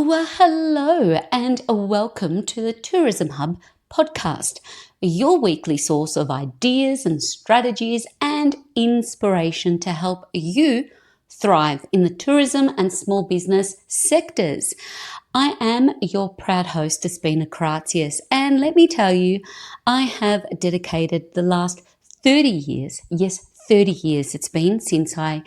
Well, hello and welcome to the Tourism Hub podcast, your weekly source of ideas and strategies and inspiration to help you thrive in the tourism and small business sectors. I am your proud host, Despina Karatzias, and let me tell you, I have dedicated the last 30 years, yes, 30 years it's been since I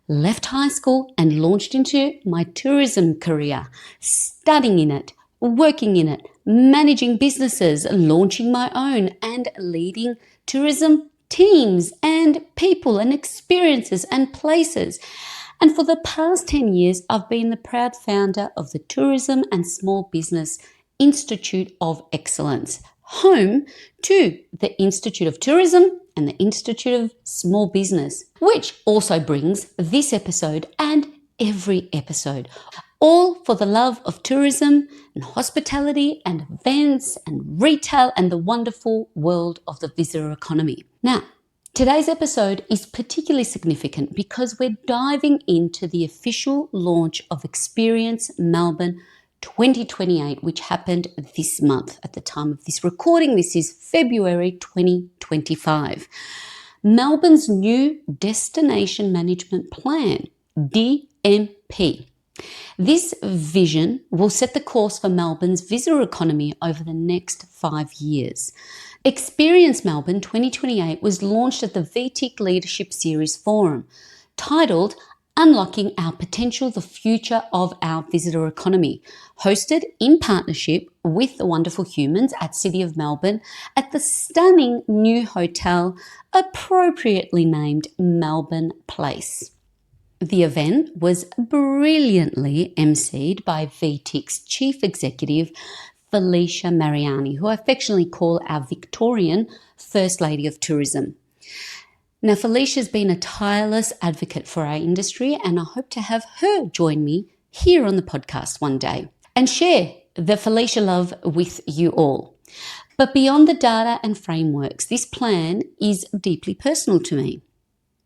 left high school and launched into my tourism career, studying in it, working in it, managing businesses, launching my own, and leading tourism teams and people and experiences and places. And for the past 10 years, I've been the proud founder of the Tourism and Small Business Institute of Excellence, home to the Institute of Tourism and the Institute of Small Business, which also brings this episode and every episode, all for the love of tourism and hospitality and events and retail and the wonderful world of the visitor economy. Now, today's episode is particularly significant because we're diving into the official launch of Experience Melbourne 2028, which happened this month at the time of this recording. This is February 2025. Melbourne's new Destination Management Plan, DMP. This vision will set the course for Melbourne's visitor economy over the next 5 years. Experience Melbourne 2028 was launched at the VTIC Leadership Series Forum, titled Unlocking Our Potential, the Future of Our Visitor Economy, hosted in partnership with the wonderful humans at City of Melbourne at the stunning new hotel appropriately named Melbourne Place. The event was brilliantly emceed by VTIC's Chief Executive, Felicia Mariani, who I affectionately call our Victorian First Lady of Tourism. Now, Felicia's been a tireless advocate for our industry, and I hope to have her join me here on the podcast one day and share the Felicia love with you all. But beyond the data and frameworks, this plan is deeply personal to me.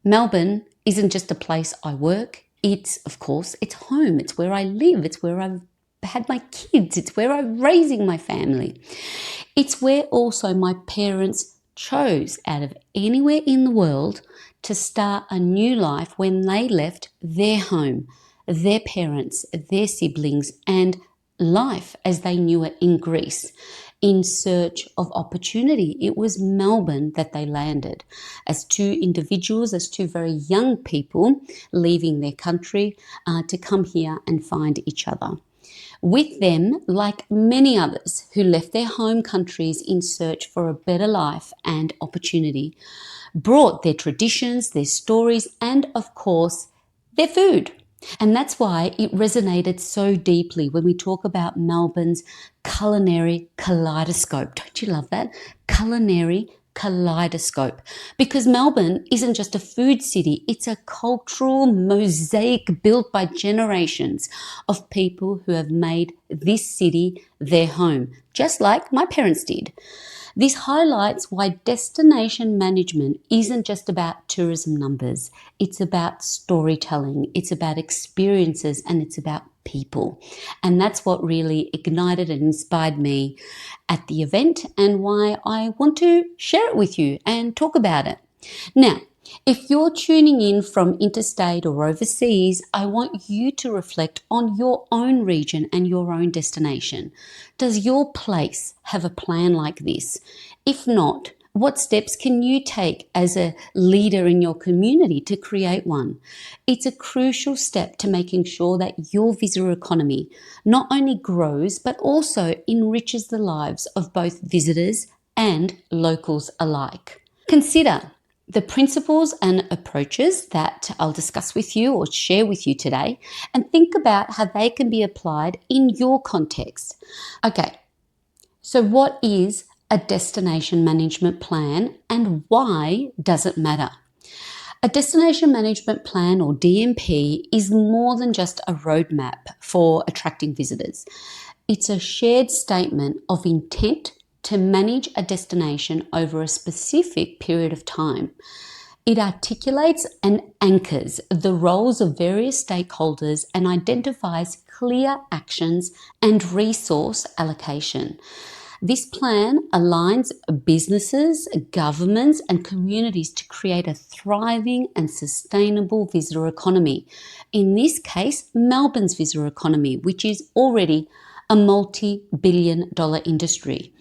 Melbourne isn't just a place I work. It's home. It's where I live. It's where I've had my kids. It's where I'm raising my family. It's where also my parents chose out of anywhere in the world to start a new life when they left their home, their parents, their siblings, and life as they knew it in Greece in search of opportunity. It was Melbourne that they landed as two individuals, as two very young people leaving their country to come here and find each other. With them, like many others who left their home countries in search for a better life and opportunity, brought their traditions, their stories, and of course, their food. And that's why it resonated so deeply when we talk about Melbourne's culinary kaleidoscope. Don't you love that? Culinary kaleidoscope. Because Melbourne isn't just a food city, it's a cultural mosaic built by generations of people who have made this city their home, just like my parents did. This highlights why destination management isn't just about tourism numbers. It's about storytelling, it's about experiences, and it's about people. And that's what really ignited and inspired me at the event and why I want to share it with you and talk about it. Now, if you're tuning in from interstate or overseas, I want you to reflect on your own region and your own destination. Does your place have a plan like this? If not, what steps can you take as a leader in your community to create one? It's a crucial step to making sure that your visitor economy not only grows, but also enriches the lives of both visitors and locals alike. Consider the principles and approaches that I'll discuss with you or share with you today, and think about how they can be applied in your context. Okay, so what is a destination management plan and why does it matter? A destination management plan, or DMP, is more than just a roadmap for attracting visitors. It's a shared statement of intent to manage a destination over a specific period of time. It articulates and anchors the roles of various stakeholders and identifies clear actions and resource allocation. This plan aligns businesses, governments, and communities to create a thriving and sustainable visitor economy. In this case, Melbourne's visitor economy, which is already a multi-billion-dollar industry.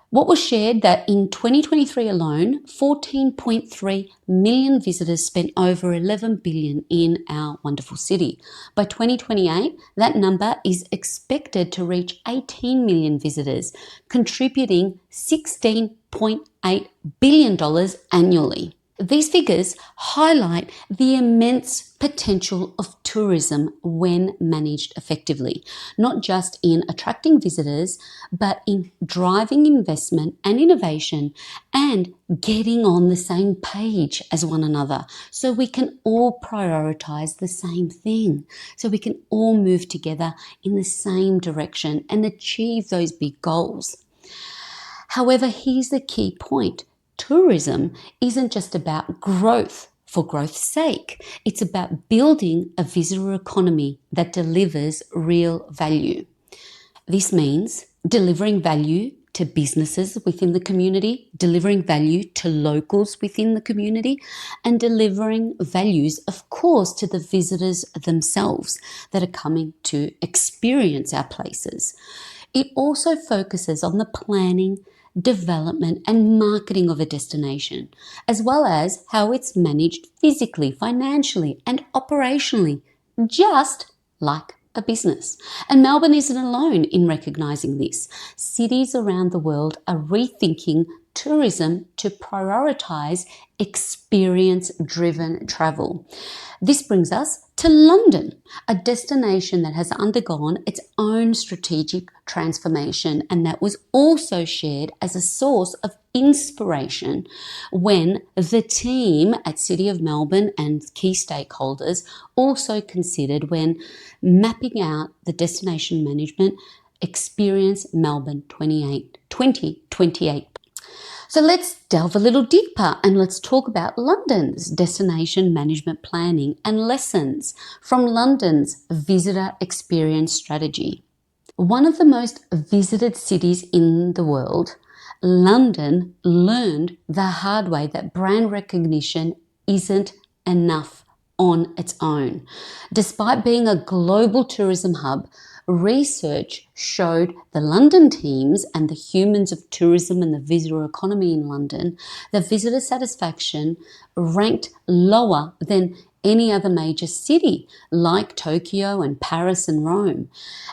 What was shared that in 2023 alone, 14.3 million visitors spent over 11 billion in our wonderful city. By 2028, that number is expected to reach 18 million visitors, contributing $16.8 billion annually. These figures highlight the immense potential of tourism when managed effectively, not just in attracting visitors, but in driving investment and innovation and getting on the same page as one another so we can all prioritize the same thing, so we can all move together in the same direction and achieve those big goals. However, here's the key point. Tourism isn't just about growth for growth's sake. It's about building a visitor economy that delivers real value. This means delivering value to businesses within the community, delivering value to locals within the community, and delivering values, of course, to the visitors themselves that are coming to experience our places. It also focuses on the planning, development and marketing of a destination, as well as how it's managed physically, financially and operationally, just like a business. And Melbourne isn't alone in recognising this. Cities around the world are rethinking tourism to prioritise experience-driven travel. This brings us to London, a destination that has undergone its own strategic transformation and that was also shared as a source of inspiration when the team at City of Melbourne and key stakeholders also considered when mapping out the destination management Experience Melbourne 2028. So let's delve a little deeper and let's talk about London's destination management planning and lessons from London's visitor experience strategy. One of the most visited cities in the world, London learned the hard way that brand recognition isn't enough on its own. Despite being a global tourism hub, research showed the London teams and the humans of tourism and the visitor economy in London that visitor satisfaction ranked lower than any other major city like Tokyo and Paris and Rome.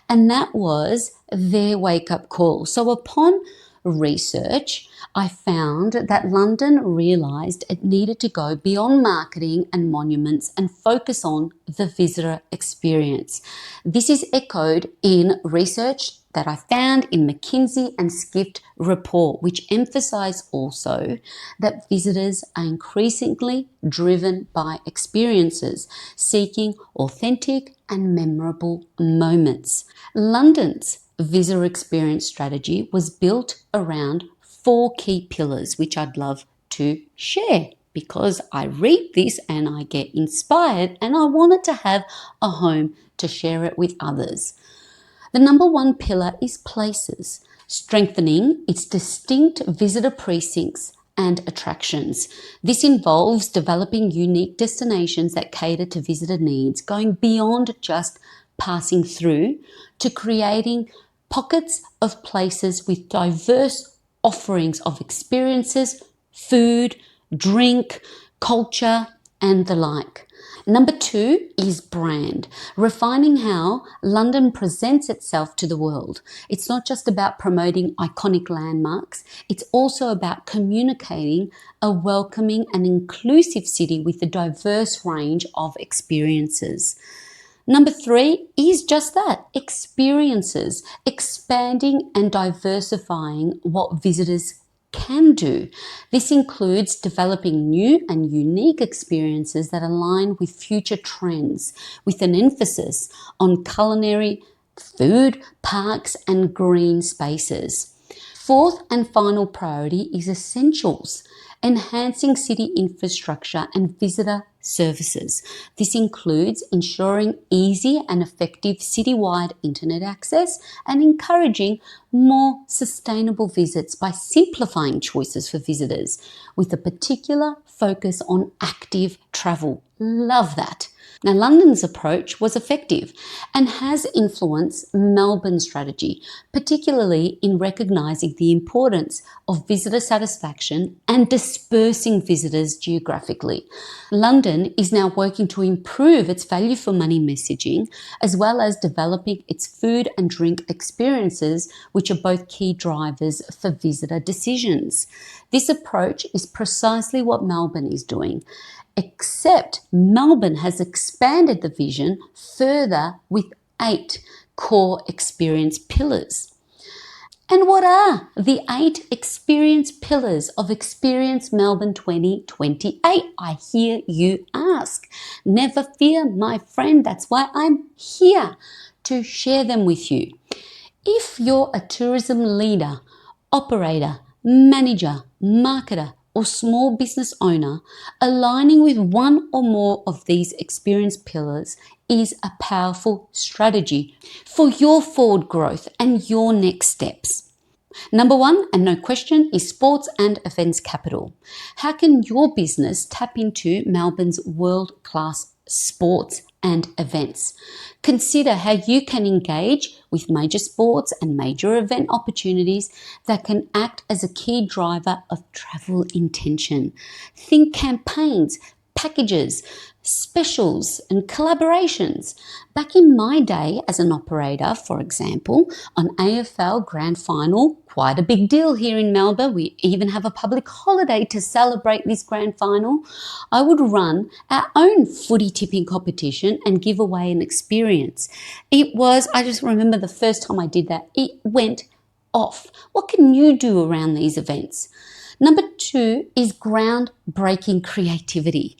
And that was their wake-up call. So upon research, I found that London realised it needed to go beyond marketing and monuments and focus on the visitor experience. This is echoed in research that I found in McKinsey and Skift report, which emphasise also that visitors are increasingly driven by experiences, seeking authentic and memorable moments. London's visitor experience strategy was built around 4 key pillars, which I'd love to share because I read this and I get inspired and I wanted to have a home to share it with others. The number 1 pillar is places, strengthening its distinct visitor precincts and attractions. This involves developing unique destinations that cater to visitor needs, going beyond just passing through to creating pockets of places with diverse offerings of experiences, food, drink, culture, and the like. Number 2 is brand, refining how London presents itself to the world. It's not just about promoting iconic landmarks, it's also about communicating a welcoming and inclusive city with a diverse range of experiences. Number 3 is just that, experiences, expanding and diversifying what visitors can do. This includes developing new and unique experiences that align with future trends, with an emphasis on culinary, food, parks, and green spaces. 4th and final priority is essentials. enhancing city infrastructure and visitor services. This includes ensuring easy and effective citywide internet access and encouraging more sustainable visits by simplifying choices for visitors, with a particular focus on active travel. Love that. Now, London's approach was effective and has influenced Melbourne's strategy, particularly in recognising the importance of visitor satisfaction and dispersing visitors geographically. London is now working to improve its value for money messaging, as well as developing its food and drink experiences, which are both key drivers for visitor decisions. This approach is precisely what Melbourne is doing, except Melbourne has expanded the vision further with 8 core experience pillars. And what are the 8 experience pillars of Experience Melbourne 2028? I hear you ask. Never fear, my friend. That's why I'm here to share them with you. If you're a tourism leader, operator, manager, marketer, or small business owner, aligning with one or more of these experience pillars is a powerful strategy for your forward growth and your next steps. Number 1, and no question, is sports and events capital. How can your business tap into Melbourne's world-class sports and events? Consider how you can engage with major sports and major event opportunities that can act as a key driver of travel intention. Think campaigns, packages, specials and collaborations. Back in my day as an operator, for example, on AFL Grand Final, quite a big deal here in Melbourne, we even have a public holiday to celebrate this Grand Final, I would run our own footy tipping competition and give away an experience. I just remember the first time I did that, it went off. What can you do around these events? Number 2 is groundbreaking creativity.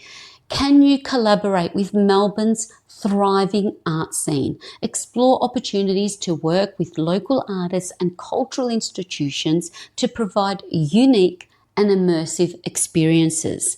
Can you collaborate with Melbourne's thriving art scene? Explore opportunities to work with local artists and cultural institutions to provide unique and immersive experiences.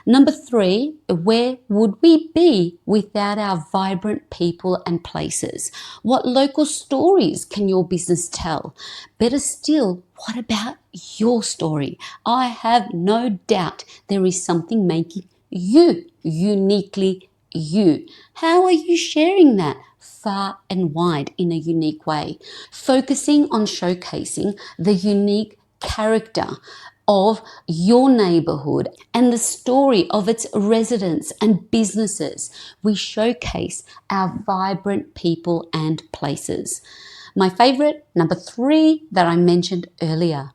Number 3, where would we be without our vibrant people and places? What local stories can your business tell? Better still, what about your story? I have no doubt there is something making you uniquely you. How are you sharing that far and wide in a unique way? Focusing on showcasing the unique character of your neighbourhood and the story of its residents and businesses. We showcase our vibrant people and places. My favourite, number 3, that I mentioned earlier,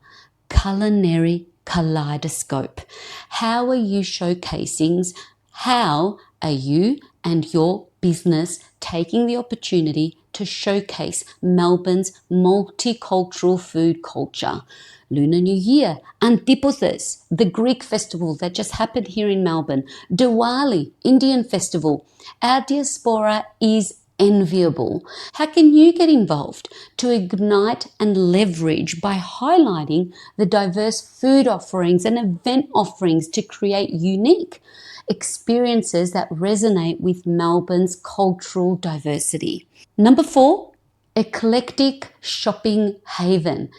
culinary kaleidoscope. How are you showcasing? How are you and your business taking the opportunity to showcase Melbourne's multicultural food culture? Lunar New Year, Antipothis, the Greek festival that just happened here in Melbourne, Diwali, Indian festival. Our diaspora is enviable. How can you get involved to ignite and leverage by highlighting the diverse food offerings and event offerings to create unique experiences that resonate with Melbourne's cultural diversity? Number 4, eclectic shopping haven.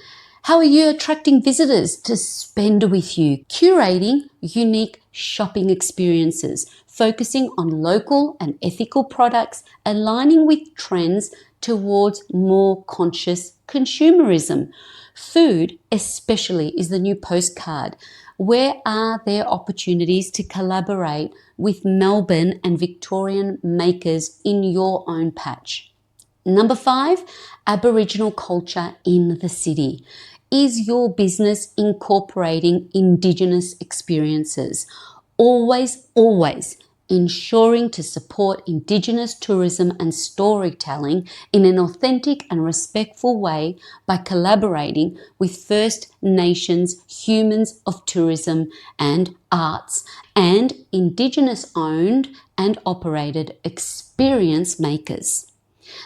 How are you attracting visitors to spend with you? Curating unique shopping experiences, focusing on local and ethical products, aligning with trends towards more conscious consumerism. Food, especially, is the new postcard. Where are there opportunities to collaborate with Melbourne and Victorian makers in your own patch? Number 5, Aboriginal culture in the city. Is your business incorporating Indigenous experiences? Always ensuring to support Indigenous tourism and storytelling in an authentic and respectful way by collaborating with First Nations humans of tourism and arts and Indigenous owned and operated experience makers.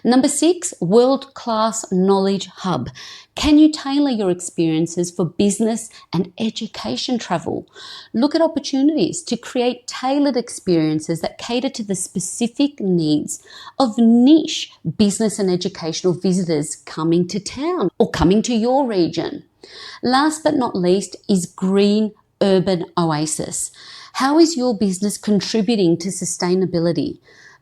Number 6, world-class knowledge hub. Can you tailor your experiences for business and education travel? Look at opportunities to create tailored experiences that cater to the specific needs of niche business and educational visitors coming to town or coming to your region. Last but not least is green urban oasis. How is your business contributing to sustainability?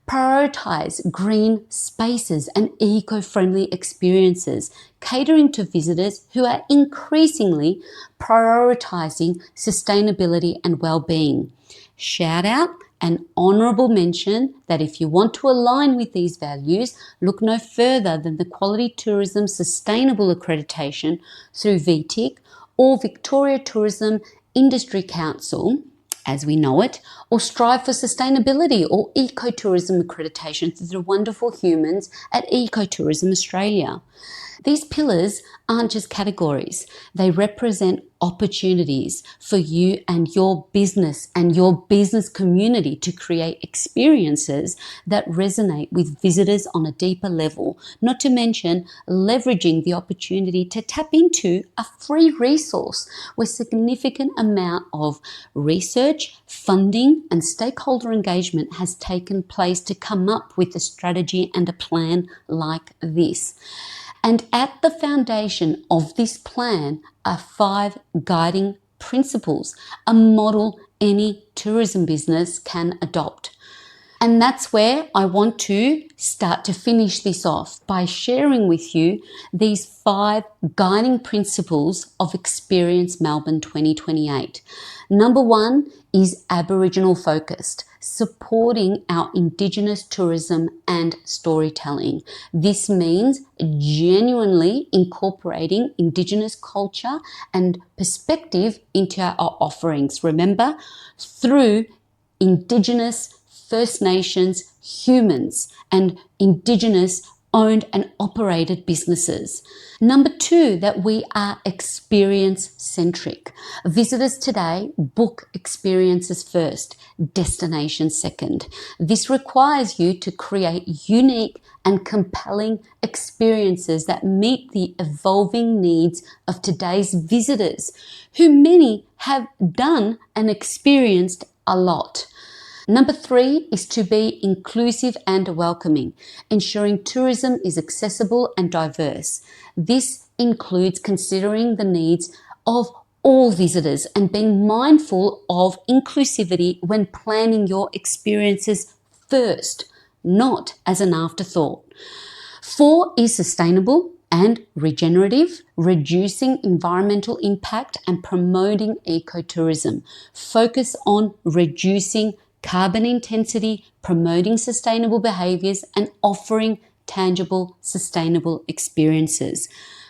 Prioritize green spaces and eco-friendly experiences, catering to visitors who are increasingly prioritizing sustainability and well-being. Shout out an honourable mention that if you want to align with these values, look no further than the Quality Tourism Sustainable Accreditation through VTIC or Victoria Tourism Industry Council, as we know it, or strive for sustainability or ecotourism accreditation through the wonderful humans at Ecotourism Australia. These pillars aren't just categories, they represent opportunities for you and your business community to create experiences that resonate with visitors on a deeper level, not to mention leveraging the opportunity to tap into a free resource where significant amount of research, funding and stakeholder engagement has taken place to come up with a strategy and a plan like this. And at the foundation of this plan are 5 guiding principles, a model any tourism business can adopt. And that's where I want to start to finish this off by sharing with you these 5 guiding principles of Experience Melbourne 2028. Number 1 is Aboriginal focused, supporting our Indigenous tourism and storytelling. This means genuinely incorporating Indigenous culture and perspective into our offerings. Remember, through Indigenous, First Nations, humans and Indigenous owned and operated businesses. Number 2, that we are experience centric. Visitors today book experiences first, destinations second. This requires you to create unique and compelling experiences that meet the evolving needs of today's visitors, who many have done and experienced a lot. Number 3 is to be inclusive and welcoming, ensuring tourism is accessible and diverse. This includes considering the needs of all visitors and being mindful of inclusivity when planning your experiences first, not as an afterthought. 4 is sustainable and regenerative, reducing environmental impact and promoting ecotourism. Focus on reducing carbon intensity, promoting sustainable behaviours and offering tangible, sustainable experiences.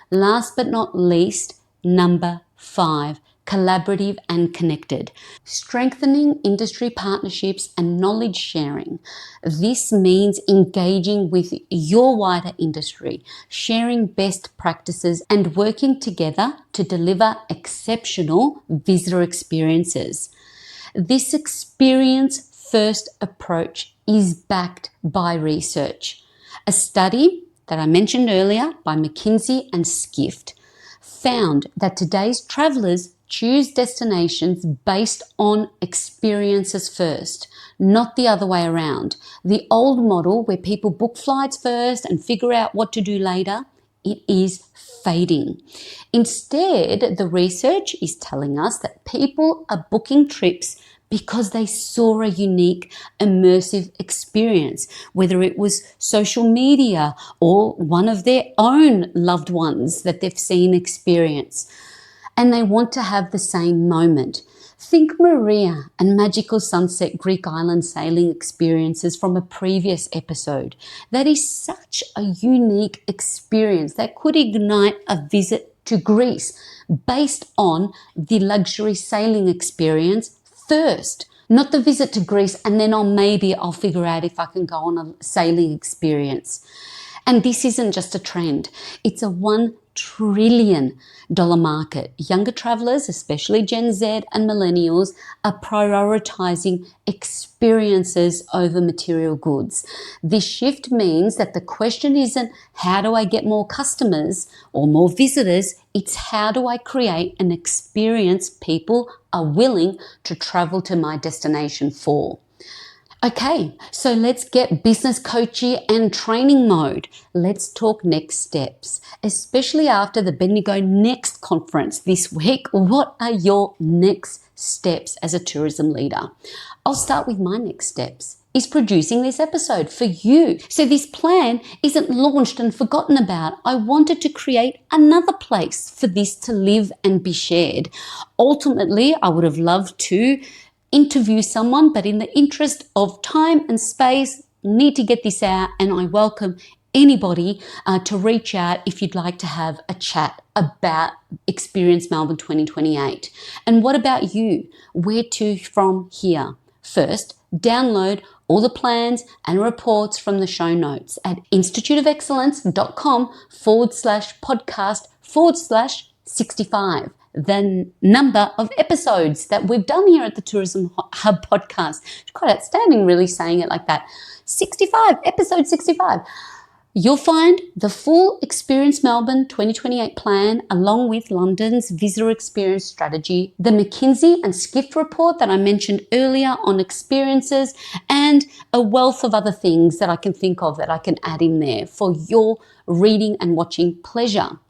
Last but not least, number 5, collaborative and connected. Strengthening industry partnerships and knowledge sharing. This means engaging with your wider industry, sharing best practices and working together to deliver exceptional visitor experiences. This experience-first approach is backed by research. A study that I mentioned earlier by McKinsey and Skift found that today's travellers choose destinations based on experiences first, not the other way around. The old model where people book flights first and figure out what to do later, it is fading. Instead, the research is telling us that people are booking trips because they saw a unique, immersive experience, whether it was social media or one of their own loved ones that they've seen experience. And they want to have the same moment. Think Maria and magical sunset Greek island sailing experiences from a previous episode. That is such a unique experience that could ignite a visit to Greece based on the luxury sailing experience first, not the visit to Greece and then maybe I'll figure out if I can go on a sailing experience. And this isn't just a trend, it's a $1 trillion-dollar market. Younger travelers, especially Gen Z and millennials, are prioritizing experiences over material goods. This shift means that the question isn't how do I get more customers or more visitors, it's how do I create an experience people are willing to travel to my destination for. Okay, so let's get business coachy and training mode. Let's talk next steps, especially after the Bendigo Next conference this week. What are your next steps as a tourism leader? I'll start with my next steps is producing this episode for you. So this plan isn't launched and forgotten about. I wanted to create another place for this to live and be shared. Ultimately, I would have loved to interview someone, but in the interest of time and space, need to get this out, and I welcome anybody to reach out if you'd like to have a chat about Experience Melbourne 2028. And what about you? Where to from here? First, download all the plans and reports from the show notes at instituteofexcellence.com/podcast/65. The number of episodes that we've done here at the Tourism Hub podcast. It's quite outstanding, really, saying it like that. 65, episode 65. You'll find the full Experience Melbourne 2028 plan along with London's visitor experience strategy, the McKinsey and Skift report that I mentioned earlier on experiences, and a wealth of other things that I can think of that I can add in there for your reading and watching pleasure.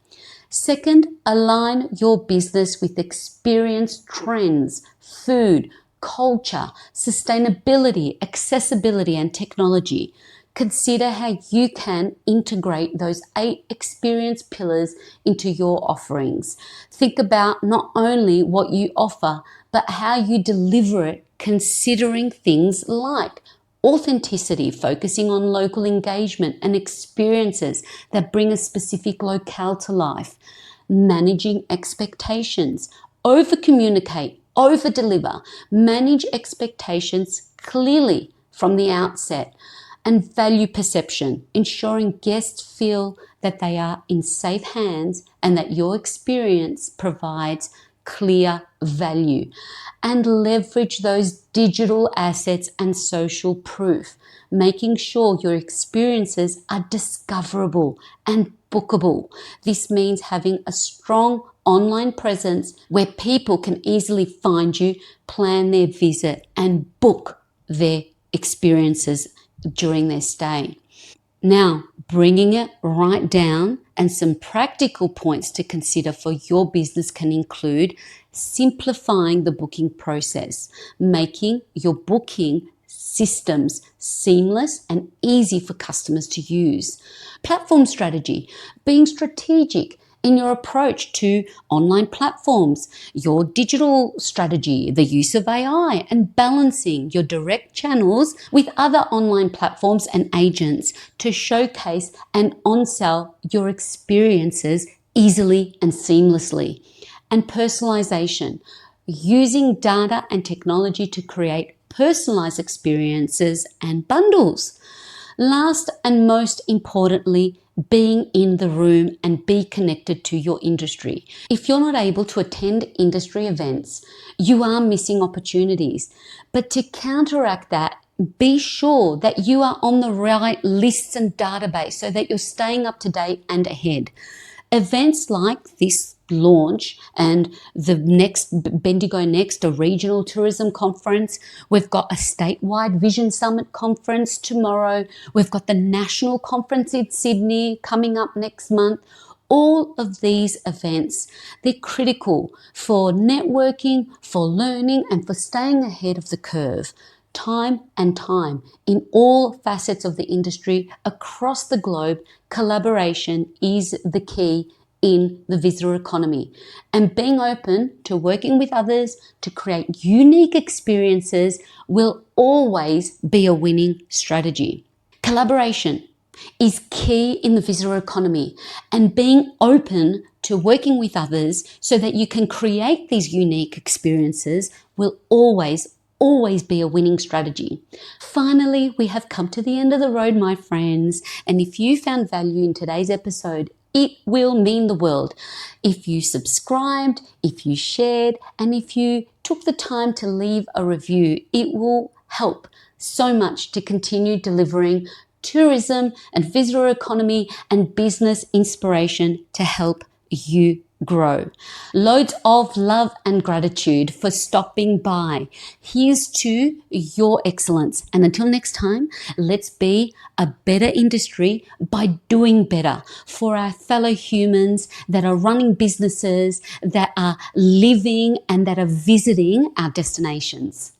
Second, align your business with experience trends, food, culture, sustainability, accessibility, and technology. Consider how you can integrate those 8 experience pillars into your offerings. Think about not only what you offer, but how you deliver it, considering things like authenticity, focusing on local engagement and experiences that bring a specific locale to life. Managing expectations, over-communicate, over-deliver, manage expectations clearly from the outset. And value perception, ensuring guests feel that they are in safe hands and that your experience provides clear value. And leverage those digital assets and social proof, making sure your experiences are discoverable and bookable. This means having a strong online presence where people can easily find you, plan their visit, and book their experiences during their stay. Now, bringing it right down, and some practical points to consider for your business can include simplifying the booking process, making your booking systems seamless and easy for customers to use. Platform strategy, being strategic in your approach to online platforms, your digital strategy, the use of AI, and balancing your direct channels with other online platforms and agents to showcase and on-sell your experiences easily and seamlessly. And personalization, using data and technology to create personalized experiences and bundles. Last and most importantly, being in the room and be connected to your industry. If you're not able to attend industry events, you are missing opportunities. But to counteract that, be sure that you are on the right lists and database so that you're staying up to date and ahead. Events like this launch and the next Bendigo Next, a regional tourism conference. We've got a statewide Vision Summit conference tomorrow. We've got the national conference in Sydney coming up next month. All of these events, they're critical for networking, for learning, and for staying ahead of the curve. Time and time in all facets of the industry across the globe, collaboration is the key in the visitor economy, and being open to working with others to create unique experiences will always be a winning strategy. Collaboration is key in the visitor economy, and being open to working with others so that you can create these unique experiences will always be a winning strategy. Finally, we have come to the end of the road, my friends, and if you found value in today's episode, It will mean the world if you subscribed, if you shared, and if you took the time to leave a review. It will help so much to continue delivering tourism and visitor economy and business inspiration to help you grow. Loads of love and gratitude for stopping by. Here's to your excellence. And until next time, let's be a better industry by doing better for our fellow humans that are running businesses, that are living and that are visiting our destinations.